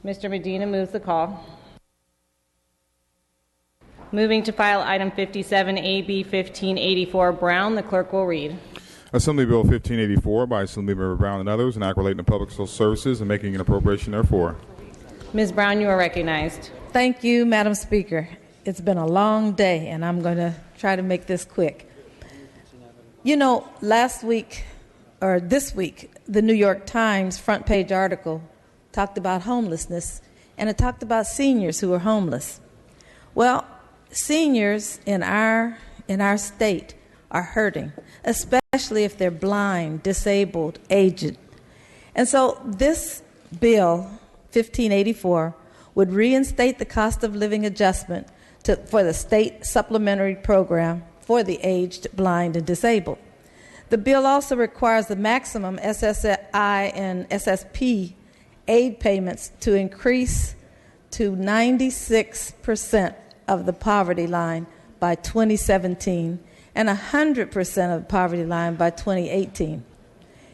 Mr. Medina moves the call. Moving to file item 57, AB 1584, Brown, the clerk will read. Assembly Bill 1584 by Assemblymember Brown and others, and relating to public social services and making an appropriation therefore. Ms. Brown, you are recognized. Thank you, Madam Speaker. It's been a long day, and I'm going to try to make this quick. You know, this week, the New York Times front page article talked about homelessness, and it talked about seniors who are homeless. Well, seniors in our state are hurting, especially if they're blind, disabled, aged. And so this bill, 1584, would reinstate the cost of living adjustment for the state supplementary program for the aged, blind, and disabled. The bill also requires the maximum SSI and SSP aid payments to increase to 96% of the poverty line by 2017 and 100% of the poverty line by 2018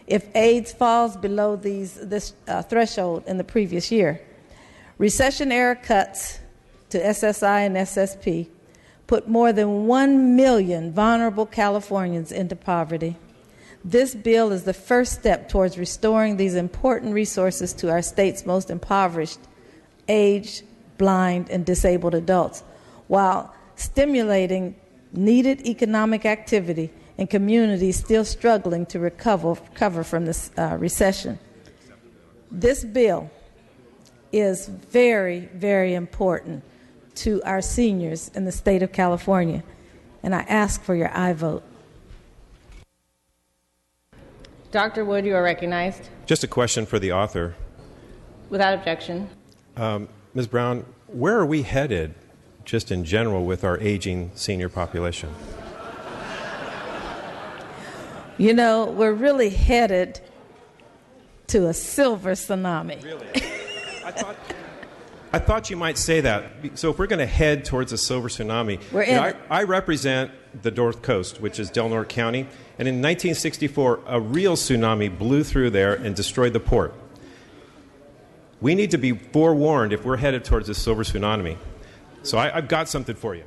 if AIDS falls below this threshold in the previous year. Recession-era cuts to SSI and SSP put more than 1 million vulnerable Californians into poverty. This bill is the first step towards restoring these important resources to our state's most impoverished, aged, blind, and disabled adults, while stimulating needed economic activity in communities still struggling to recover from this recession. This bill is very, very important to our seniors in the state of California, and I ask for your aye vote. Dr. Wood, you are recognized. Just a question for the author. Without objection. Ms. Brown, where are we headed, just in general, with our aging senior population? You know, we're really headed to a silver tsunami. Really? I thought you might say that. So if we're going to head towards a silver tsunami, I represent the North Coast, which is Del Norte County, and in 1964, a real tsunami blew through there and destroyed the port. We need to be forewarned if we're headed towards a silver tsunami. So I've got something for you.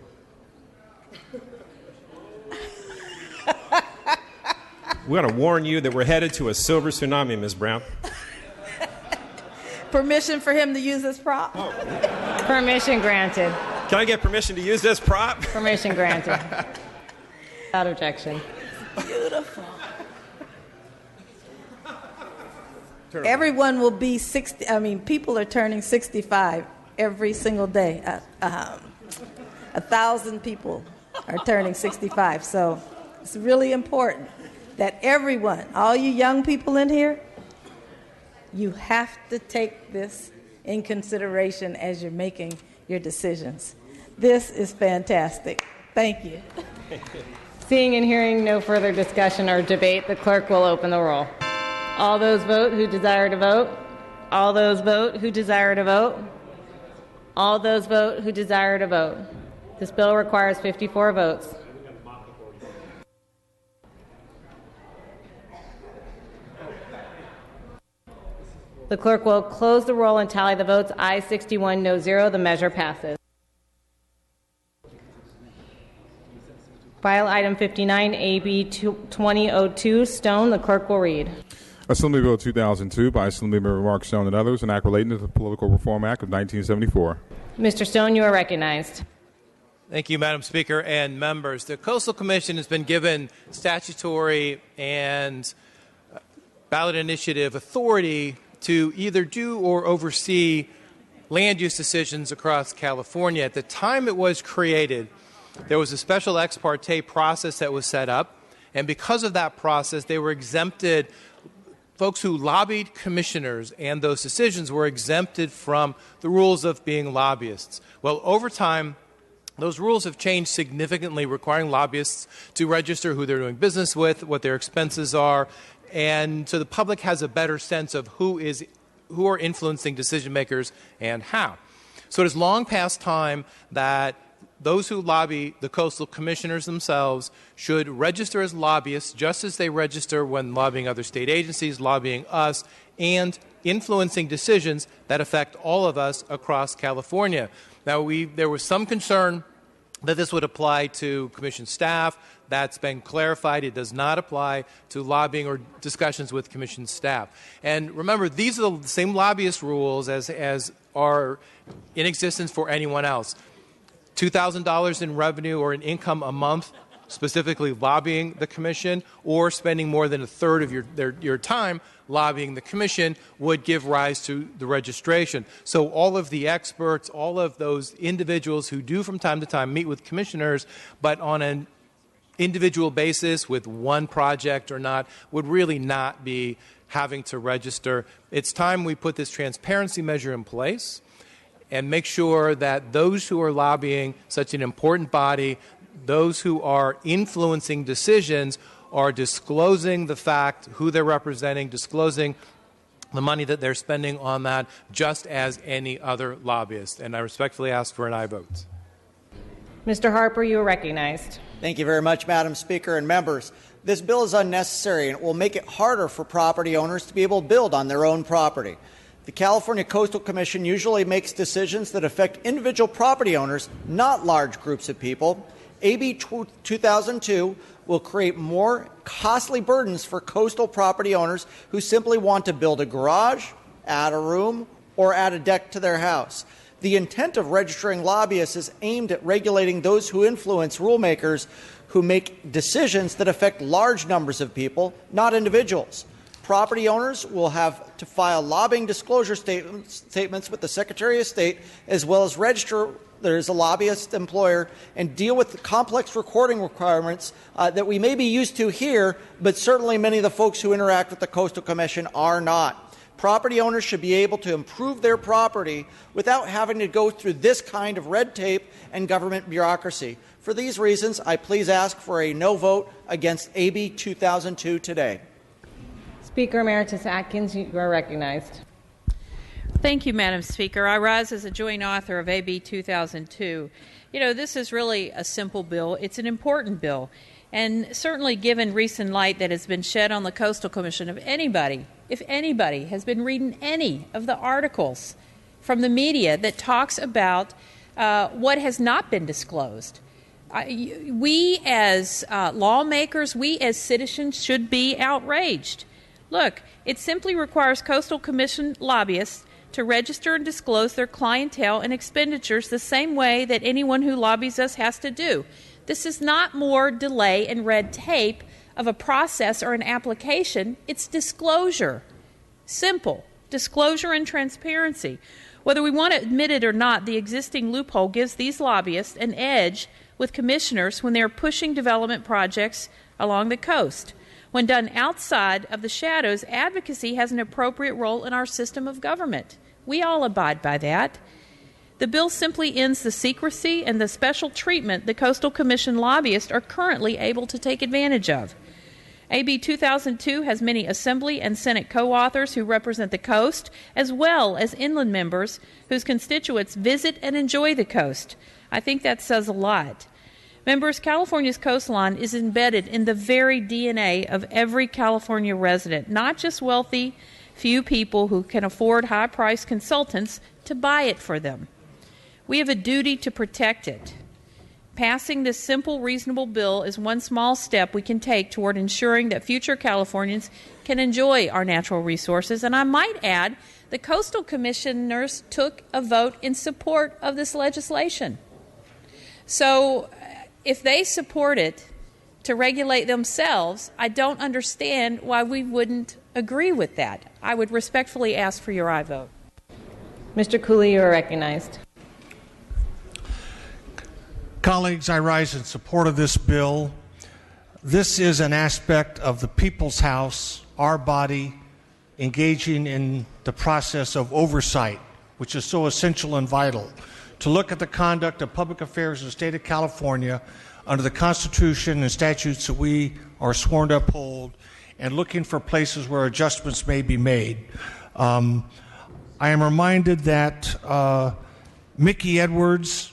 We want to warn you that we're headed to a silver tsunami, Ms. Brown. Permission for him to use this prop? Oh. Permission granted. Can I get permission to use this prop? Permission granted. Without objection. Beautiful. Everyone will be 60. I mean, people are turning 65 every single day. 1,000 people are turning 65. So it's really important that everyone, all you young people in here, you have to take this in consideration as you're making your decisions. This is fantastic. Thank you. Seeing and hearing no further discussion or debate, the clerk will open the roll. All those vote who desire to vote. All those vote who desire to vote. All those vote who desire to vote. This bill requires 54 votes. The clerk will close the roll and tally the votes. Aye 61, no 0. The measure passes. File item 59, AB 2002, Stone. The clerk will read. Assembly Bill 2002 by Assemblymember Mark Stone and others, and relating to the Political Reform Act of 1974. Mr. Stone, you are recognized. Thank you, Madam Speaker and members. The Coastal Commission has been given statutory and ballot initiative authority to either do or oversee land use decisions across California. At the time it was created, there was a special ex parte process that was set up, and because of that process, they were exempted. Folks who lobbied commissioners and those decisions were exempted from the rules of being lobbyists. Well, over time, those rules have changed significantly, requiring lobbyists to register who they're doing business with, what their expenses are, and so the public has a better sense of who are influencing decision makers and how. So it is long past time that those who lobby the coastal commissioners themselves should register as lobbyists just as they register when lobbying other state agencies, lobbying us, and influencing decisions that affect all of us across California. Now, there was some concern that this would apply to commission staff. That's been clarified. It does not apply to lobbying or discussions with commission staff. And remember, these are the same lobbyist rules as are in existence for anyone else. $2,000 in revenue or in income a month, specifically lobbying the commission, or spending more than a third of your time lobbying the commission would give rise to the registration. So all of the experts, all of those individuals who do from time to time meet with commissioners, but on an individual basis with one project or not, would really not be having to register. It's time we put this transparency measure in place and make sure that those who are lobbying such an important body, those who are influencing decisions, are disclosing the fact, who they're representing, disclosing the money that they're spending on that, just as any other lobbyist. And I respectfully ask for an aye vote. Mr. Harper, you are recognized. Thank you very much, Madam Speaker and members. This bill is unnecessary, and it will make it harder for property owners to be able to build on their own property. The California Coastal Commission usually makes decisions that affect individual property owners, not large groups of people. AB 2002 will create more costly burdens for coastal property owners who simply want to build a garage, add a room, or add a deck to their house. The intent of registering lobbyists is aimed at regulating those who influence rulemakers who make decisions that affect large numbers of people, not individuals. Property owners will have to file lobbying disclosure statements with the Secretary of State, as well as register there is a lobbyist employer, and deal with the complex recording requirements that we may be used to here, but certainly many of the folks who interact with the Coastal Commission are not. Property owners should be able to improve their property without having to go through this kind of red tape and government bureaucracy. For these reasons, I please ask for a no vote against AB 2002 today. Speaker Emeritus Atkins, you are recognized. Thank you, Madam Speaker. I rise as a joint author of AB 2002. You know, this is really a simple bill. It's an important bill. And certainly given recent light that has been shed on the Coastal Commission, if anybody has been reading any of the articles from the media that talks about what has not been disclosed, we as lawmakers, we as citizens should be outraged. Look, it simply requires Coastal Commission lobbyists to register and disclose their clientele and expenditures the same way that anyone who lobbies us has to do. This is not more delay and red tape of a process or an application. It's disclosure. Simple. Disclosure and transparency. Whether we want to admit it or not, the existing loophole gives these lobbyists an edge with commissioners when they are pushing development projects along the coast. When done outside of the shadows, advocacy has an appropriate role in our system of government. We all abide by that. The bill simply ends the secrecy and the special treatment the Coastal Commission lobbyists are currently able to take advantage of. AB 2002 has many Assembly and Senate co-authors who represent the coast, as well as inland members whose constituents visit and enjoy the coast. I think that says a lot. Members, California's coastline is embedded in the very DNA of every California resident, not just wealthy few people who can afford high-priced consultants to buy it for them. We have a duty to protect it. Passing this simple, reasonable bill is one small step we can take toward ensuring that future Californians can enjoy our natural resources. And I might add, the Coastal Commissioners took a vote in support of this legislation. So if they support it to regulate themselves, I don't understand why we wouldn't agree with that. I would respectfully ask for your aye vote. Mr. Cooley, you are recognized. Colleagues, I rise in support of this bill. This is an aspect of the People's House, our body, engaging in the process of oversight, which is so essential and vital, to look at the conduct of public affairs in the state of California under the Constitution and statutes that we are sworn to uphold, and looking for places where adjustments may be made. I am reminded that Mickey Edwards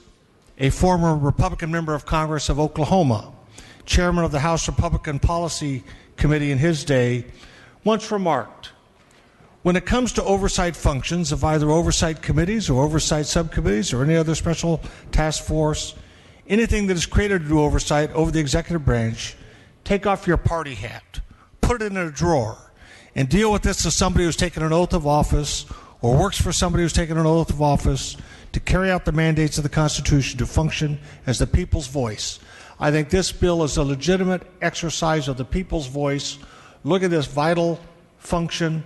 a former Republican member of Congress of Oklahoma, chairman of the House Republican Policy Committee in his day, once remarked, when it comes to oversight functions of either oversight committees or oversight subcommittees or any other special task force, anything that is created to do oversight over the executive branch, take off your party hat, put it in a drawer, and deal with this as somebody who's taken an oath of office or works for somebody who's taken an oath of office to carry out the mandates of the Constitution to function as the people's voice. I think this bill is a legitimate exercise of the people's voice. Look at this vital function.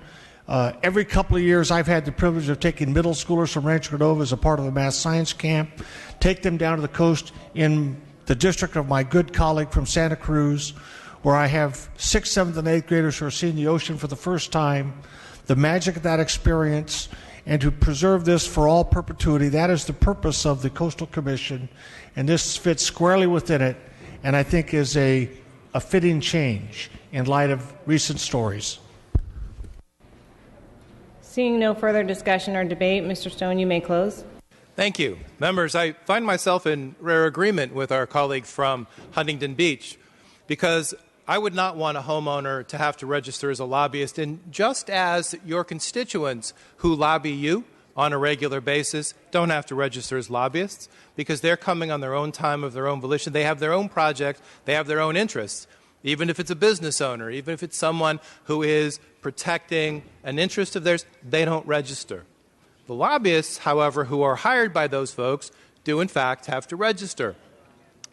Every couple of years, I've had the privilege of taking middle schoolers from Rancho Cordova as a part of a math science camp, take them down to the coast in the district of my good colleague from Santa Cruz, where I have 6th, 7th, and 8th graders who are seeing the ocean for the first time, the magic of that experience, and to preserve this for all perpetuity. That is the purpose of the Coastal Commission, and this fits squarely within it, and I think is a fitting change in light of recent stories. Seeing no further discussion or debate, Mr. Stone, you may close. Thank you. Members, I find myself in rare agreement with our colleague from Huntington Beach because I would not want a homeowner to have to register as a lobbyist. And just as your constituents who lobby you on a regular basis don't have to register as lobbyists because they're coming on their own time of their own volition, they have their own project, they have their own interests. Even if it's a business owner, even if it's someone who is protecting an interest of theirs, they don't register. The lobbyists, however, who are hired by those folks do in fact have to register.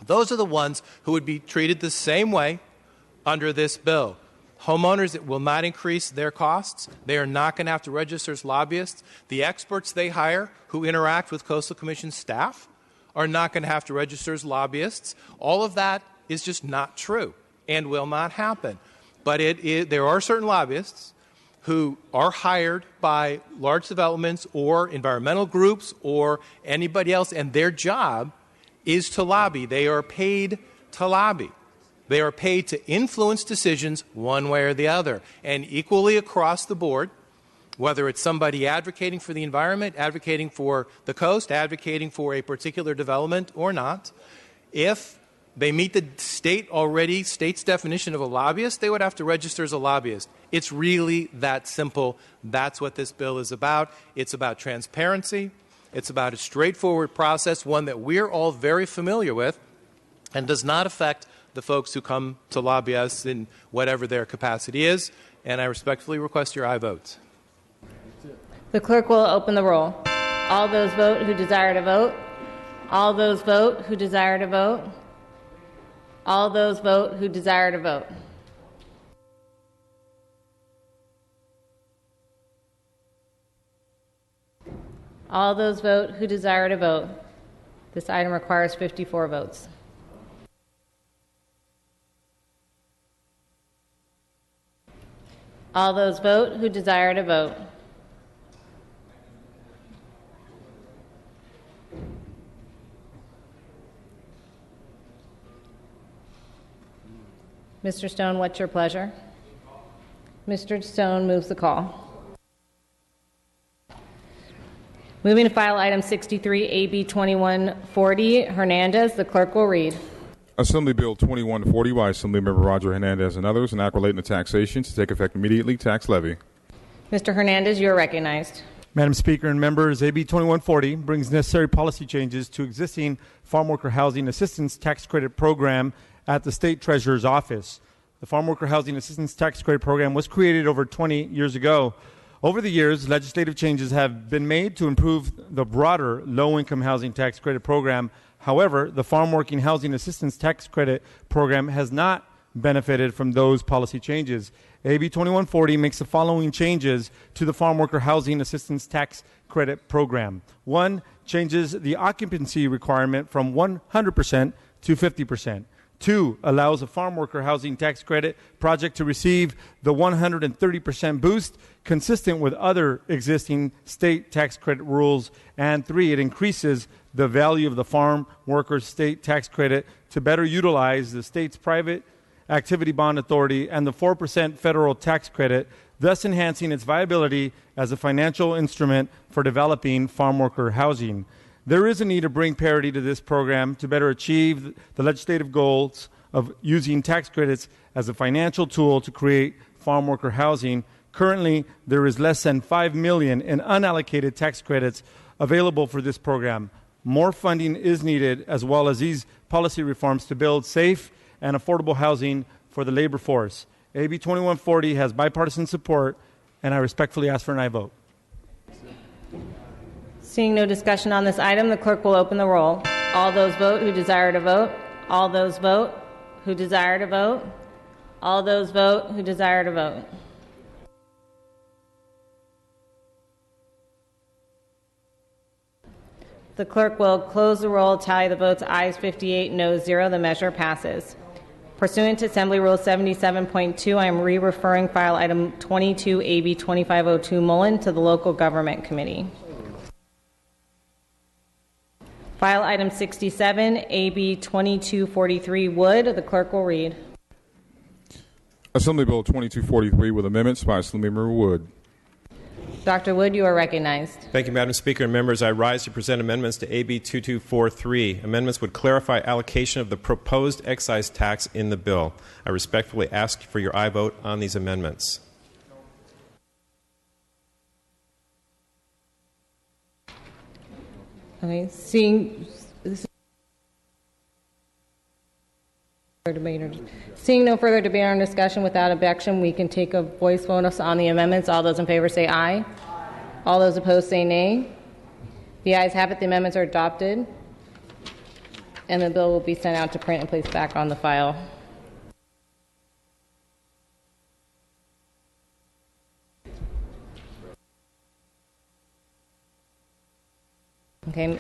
Those are the ones who would be treated the same way under this bill. Homeowners, it will not increase their costs. They are not going to have to register as lobbyists. The experts they hire who interact with Coastal Commission staff are not going to have to register as lobbyists. All of that is just not true and will not happen. But there are certain lobbyists who are hired by large developments or environmental groups or anybody else, and their job is to lobby. They are paid to lobby. They are paid to influence decisions one way or the other. And equally across the board, whether it's somebody advocating for the environment, advocating for the coast, advocating for a particular development or not, if they meet the state's definition of a lobbyist, they would have to register as a lobbyist. It's really that simple. That's what this bill is about. It's about transparency. It's about a straightforward process, one that we're all very familiar with and does not affect the folks who come to lobby us in whatever their capacity is. And I respectfully request your aye votes. The clerk will open the roll. All those vote who desire to vote. All those vote who desire to vote. All those vote who desire to vote. All those vote who desire to vote. This item requires 54 votes. All those vote who desire to vote. Mr. Stone, what's your pleasure? Mr. Stone moves the call. Moving to file item 63, AB 2140, Hernandez, the clerk will read. Assembly Bill 2140 by Assemblymember Roger Hernandez and others, and act relating to taxation to take effect immediately. Tax levy. Mr. Hernandez, you are recognized. Madam Speaker and members, AB 2140 brings necessary policy changes to existing farm worker housing assistance tax credit program at the State Treasurer's Office. The Farm Worker Housing Assistance Tax Credit Program was created over 20 years ago. Over the years, legislative changes have been made to improve the broader low-income housing tax credit program. However, the Farm Working Housing Assistance Tax Credit Program has not benefited from those policy changes. AB 2140 makes the following changes to the Farm Worker Housing Assistance Tax Credit Program. 1, changes the occupancy requirement from 100% to 50%. 2, allows a farm worker housing tax credit project to receive the 130% boost consistent with other existing state tax credit rules. And 3, it increases the value of the farm workers state tax credit to better utilize the state's private activity bond authority and the 4% federal tax credit, thus enhancing its viability as a financial instrument for developing farm worker housing. There is a need to bring parity to this program to better achieve the legislative goals of using tax credits as a financial tool to create farm worker housing. Currently, there is less than $5 million in unallocated tax credits available for this program. More funding is needed, as well as these policy reforms to build safe and affordable housing for the labor force. AB 2140 has bipartisan support, and I respectfully ask for an aye vote. Seeing no discussion on this item, the clerk will open the roll. All those vote who desire to vote. All those vote who desire to vote. All those vote who desire to vote. The clerk will close the roll, tally the votes, ayes 58, noes 0. The measure passes. Pursuant to Assembly Rule 77.2, I am re-referring file item 22 AB 2502 Mullen to the Local Government Committee. File item 67 AB 2243 Wood. The clerk will read. Assembly Bill 2243 with amendments by Assemblymember Wood. Dr. Wood, you are recognized. Thank you, Madam Speaker and members. I rise to present amendments to AB 2243. Amendments would clarify allocation of the proposed excise tax in the bill. I respectfully ask for your aye vote on these amendments. Okay, seeing no further debate or discussion, without objection, we can take a voice vote on the amendments. All those in favor say aye. Aye. All those opposed say nay. The ayes have it. The amendments are adopted, and the bill will be sent out to print and placed back on the file. Okay.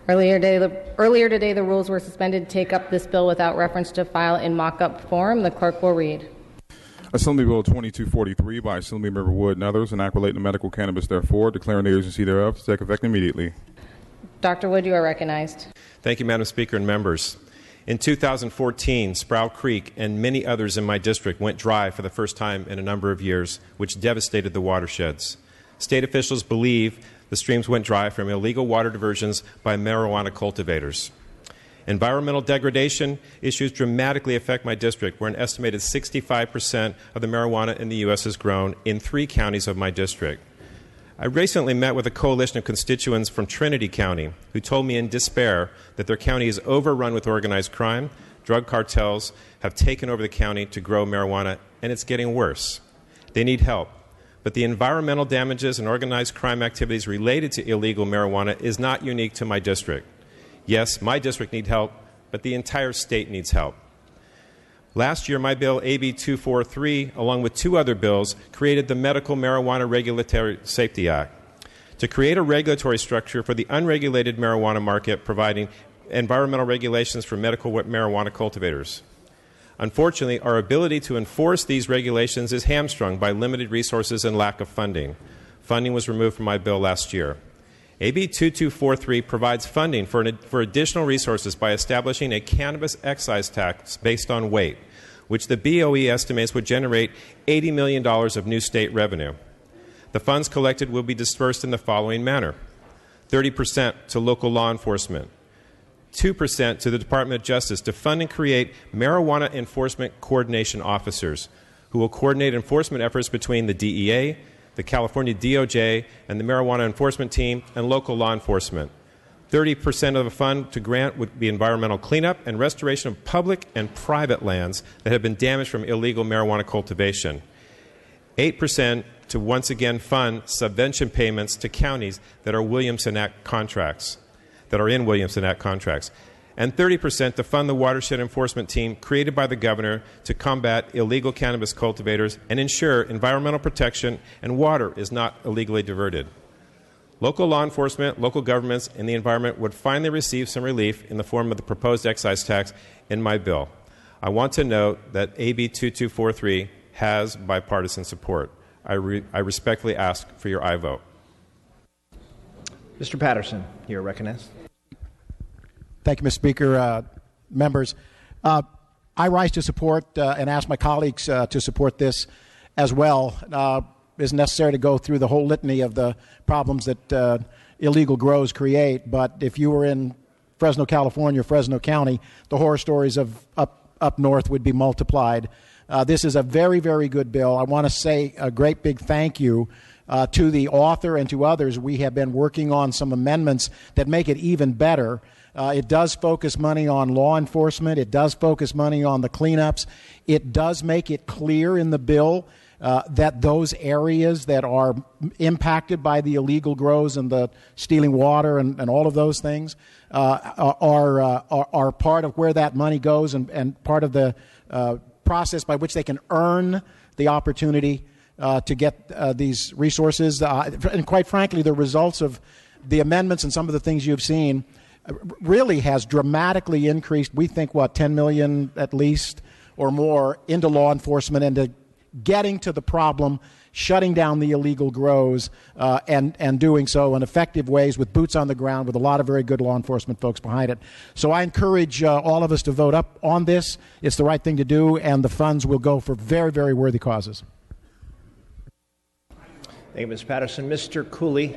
Earlier today, the rules were suspended to take up this bill without reference to file in mock-up form. The clerk will read. Assembly Bill 2243 by Assemblymember Wood and others, and enact the medical cannabis, therefore, declaring the urgency thereof to take effect immediately. Dr. Wood, you are recognized. Thank you, Madam Speaker and members. In 2014, Sproul Creek and many others in my district went dry for the first time in a number of years, which devastated the watersheds. State officials believe the streams went dry from illegal water diversions by marijuana cultivators. Environmental degradation issues dramatically affect my district, where an estimated 65% of the marijuana in the U.S. is grown in 3 counties of my district. I recently met with a coalition of constituents from Trinity County who told me in despair that their county is overrun with organized crime, drug cartels have taken over the county to grow marijuana, and it's getting worse. They need help. But the environmental damages and organized crime activities related to illegal marijuana is not unique to my district. Yes, my district needs help, but the entire state needs help. Last year, my bill, AB 243, along with 2 other bills, created the Medical Marijuana Regulatory Safety Act to create a regulatory structure for the unregulated marijuana market, providing environmental regulations for medical marijuana cultivators. Unfortunately, our ability to enforce these regulations is hamstrung by limited resources and lack of funding. Funding was removed from my bill last year. AB 2243 provides funding for additional resources by establishing a cannabis excise tax based on weight, which the BOE estimates would generate $80 million of new state revenue. The funds collected will be dispersed in the following manner: 30% to local law enforcement, 2% to the Department of Justice to fund and create marijuana enforcement coordination officers who will coordinate enforcement efforts between the DEA, the California DOJ, and the marijuana enforcement team and local law enforcement. 30% of the fund to grant would be environmental cleanup and restoration of public and private lands that have been damaged from illegal marijuana cultivation. 8% to once again fund subvention payments to counties that are Williamson Act contracts, and 30% to fund the watershed enforcement team created by the governor to combat illegal cannabis cultivators and ensure environmental protection and water is not illegally diverted. Local law enforcement, local governments, and the environment would finally receive some relief in the form of the proposed excise tax in my bill. I want to note that AB 2243 has bipartisan support. I respectfully ask for your aye vote. Mr. Patterson, you are recognized. Thank you, Mr. Speaker. Members, I rise to support and ask my colleagues to support this as well. isn't necessary to go through the whole litany of the problems that illegal grows create, but if you were in Fresno, California, Fresno County, the horror stories of up north would be multiplied. This is a very, very good bill. I want to say a great big thank you to the author and to others. We have been working on some amendments that make it even better. It does focus money on law enforcement. It does focus money on the cleanups. It does make it clear in the bill that those areas that are impacted by the illegal grows and the stealing water and all of those things are part of where that money goes and part of the process by which they can earn the opportunity to get these resources. And quite frankly, the results of the amendments and some of the things you've seen really has dramatically increased, we think, $10 million at least or more into law enforcement and to getting to the problem, shutting down the illegal grows, and doing so in effective ways with boots on the ground with a lot of very good law enforcement folks behind it. So I encourage all of us to vote up on this. It's the right thing to do, and the funds will go for very, very worthy causes. Thank you, Ms. Patterson. Mr. Cooley,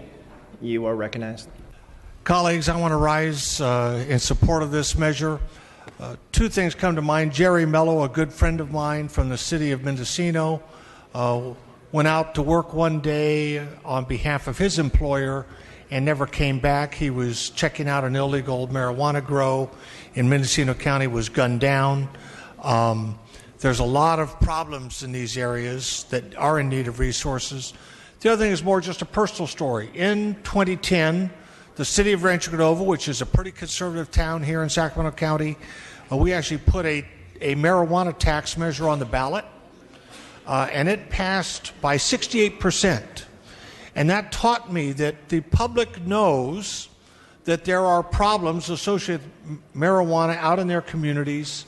you are recognized. Colleagues, I want to rise in support of this measure. Two things come to mind. Jerry Mello, a good friend of mine from the city of Mendocino, went out to work one day on behalf of his employer and never came back. He was checking out an illegal marijuana grow in Mendocino County, was gunned down. There's a lot of problems in these areas that are in need of resources. The other thing is more just a personal story. In 2010, the city of Rancho Cordova, which is a pretty conservative town here in Sacramento County, we actually put a marijuana tax measure on the ballot, and it passed by 68%. And that taught me that the public knows that there are problems associated with marijuana out in their communities,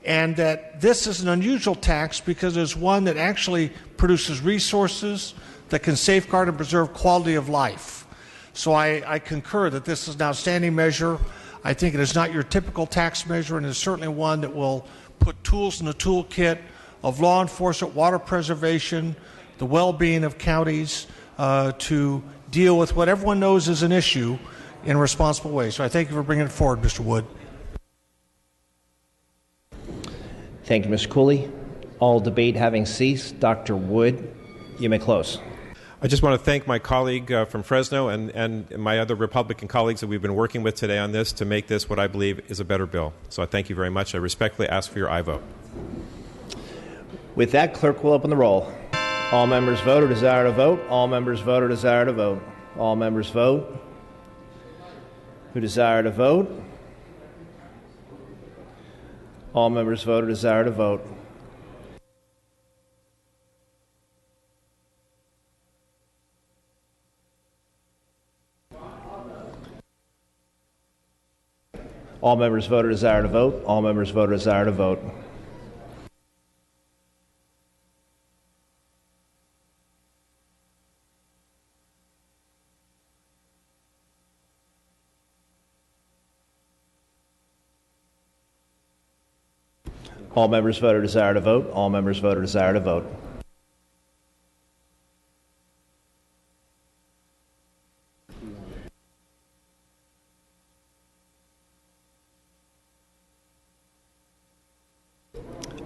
and that this is an unusual tax because it's one that actually produces resources that can safeguard and preserve quality of life. So I concur that this is an outstanding measure. I think it is not your typical tax measure, and it is certainly one that will put tools in the toolkit of law enforcement, water preservation, the well-being of counties to deal with what everyone knows is an issue in a responsible way. So I thank you for bringing it forward, Mr. Wood. Thank you, Mr. Cooley. All debate having ceased, Dr. Wood, you may close. I just want to thank my colleague from Fresno and my other Republican colleagues that we've been working with today on this to make this what I believe is a better bill. So I thank you very much. I respectfully ask for your aye vote. With that, clerk will open the roll. All members vote or desire to vote. All members vote or desire to vote. All members vote who desire to vote. All members vote or desire to vote. All members vote or desire to vote. All members vote or desire to vote. All members vote or desire to vote. All members vote or desire to vote.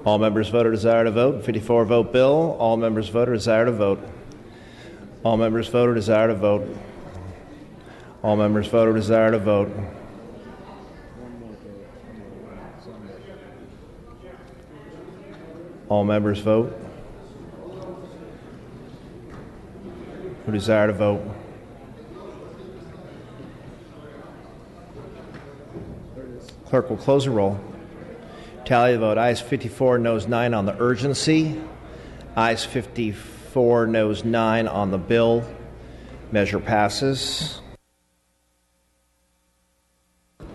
All members vote or desire to vote. 54 vote bill. All members vote or desire to vote. All members vote or desire to vote. All members vote or desire to vote. All members vote who desire to vote. Clerk will close the roll. Tally the vote. Ayes 54, noes 9 on the urgency. Ayes 54, noes 9 on the bill. Measure passes.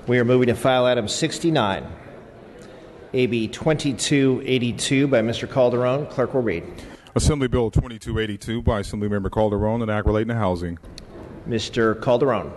We are moving to file item 69. AB 2282 by Mr. Calderon. Clerk will read. Assembly Bill 2282 by Assemblymember Calderon, an act relating to housing. Mr. Calderon.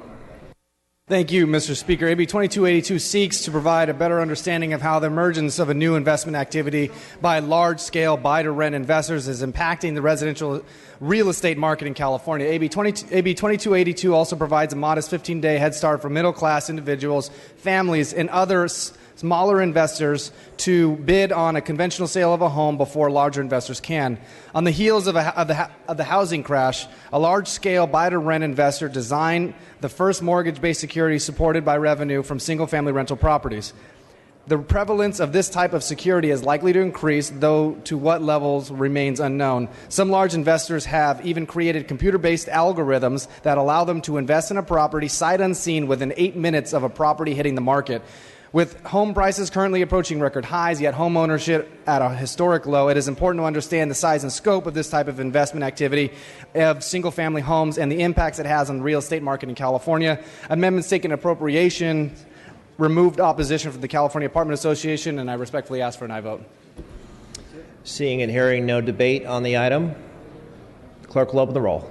Thank you, Mr. Speaker. AB 2282 seeks to provide a better understanding of how the emergence of a new investment activity by large-scale buy-to-rent investors is impacting the residential real estate market in California. AB 2282 also provides a modest 15-day head start for middle-class individuals, families, and other smaller investors to bid on a conventional sale of a home before larger investors can. On the heels of the housing crash, a large-scale buy-to-rent investor designed the first mortgage-based security supported by revenue from single-family rental properties. The prevalence of this type of security is likely to increase, though to what levels remains unknown. Some large investors have even created computer-based algorithms that allow them to invest in a property sight unseen within 8 minutes of a property hitting the market. With home prices currently approaching record highs, yet home ownership at a historic low, it is important to understand the size and scope of this type of investment activity of single-family homes and the impacts it has on the real estate market in California. Amendments taken appropriation removed opposition from the California Apartment Association, and I respectfully ask for an aye vote. Seeing and hearing no debate on the item, the clerk will open the roll.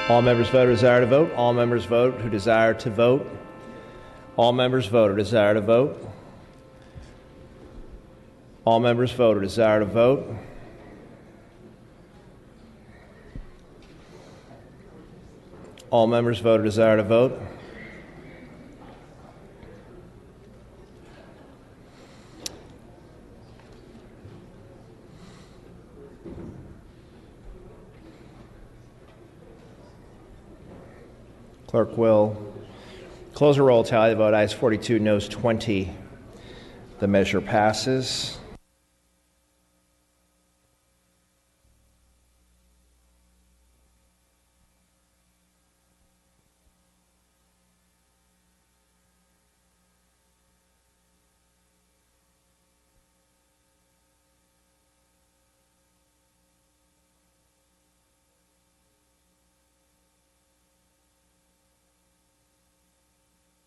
All members vote who desire to vote. All members vote who desire to vote. All members vote or desire to vote. All members vote or desire to vote. All members vote or desire to vote. Clerk will close the roll, tally the vote. Ayes 42, noes 20. The measure passes.